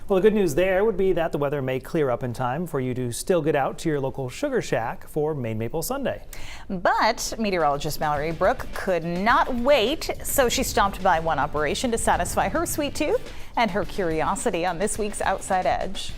Well, the good news there would be that the weather may clear up in time for you to still get out to your local sugar shack for Maine Maple Sunday. But meteorologist Mallory Brooke could not wait, so she stopped by one operation to satisfy her sweet tooth and her curiosity on this week's Outside Edge.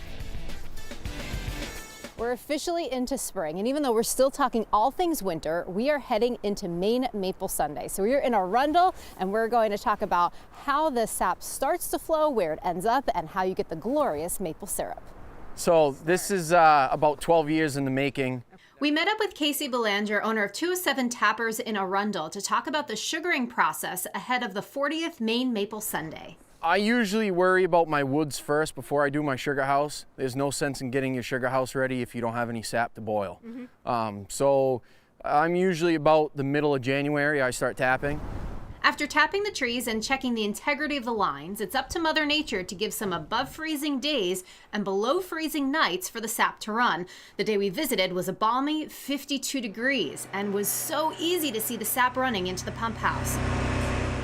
We're officially into spring, and even though we're still talking all things winter, we are heading into Maine Maple Sunday. So we're in Arundel, and we're going to talk about how the sap starts to flow, where it ends up, and how you get the glorious maple syrup. So this is about 12 years in the making. We met up with Casey Belanger, owner of 207 Tappers in Arundel, to talk about the sugaring process ahead of the 40th Maine Maple Sunday. I usually worry about my woods first before I do my sugar house. There's no sense in getting your sugar house ready if you don't have any sap to boil. So I'm usually about the middle of January I start tapping. After tapping the trees and checking the integrity of the lines, it's up to Mother Nature to give some above freezing days and below freezing nights for the sap to run. The day we visited was a balmy 52 degrees and was so easy to see the sap running into the pump house.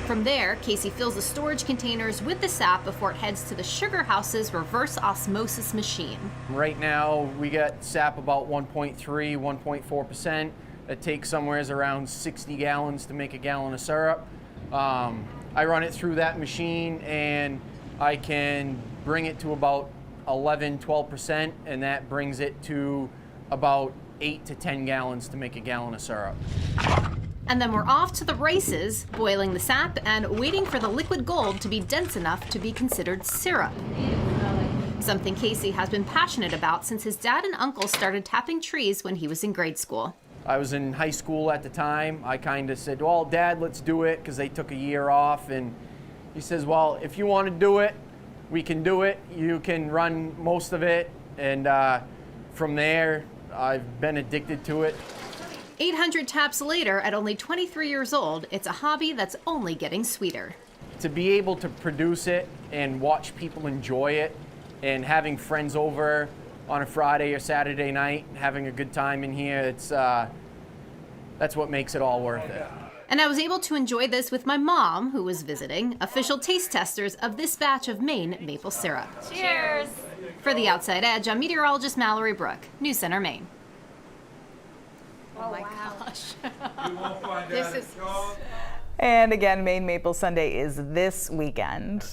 From there, Casey fills the storage containers with the sap before it heads to the sugar house's reverse osmosis machine. Right now we got sap about 1.3, 1.4%. It takes somewhere around 60 gallons to make a gallon of syrup. I run it through that machine and I can bring it to about 11, 12%, and that brings it to about 8 to 10 gallons to make a gallon of syrup. And then we're off to the races, boiling the sap and waiting for the liquid gold to be dense enough to be considered syrup. Something Casey has been passionate about since his dad and uncle started tapping trees when he was in grade school. I was in high school at the time. I kind of said, well, Dad, let's do it, because they took a year off. And he says, well, if you want to do it, we can do it. You can run most of it. And from there, I've been addicted to it. 800 taps later, at only 23 years old, it's a hobby that's only getting sweeter. To be able to produce it and watch people enjoy it, and having friends over on a Friday or Saturday night, having a good time in here, that's what makes it all worth it. And I was able to enjoy this with my mom, who was visiting, official taste testers of this batch of Maine maple syrup. Cheers! For the Outside Edge, I'm meteorologist Mallory Brooke, News Center, Maine. Oh my gosh. And again, Maine Maple Sunday is this weekend.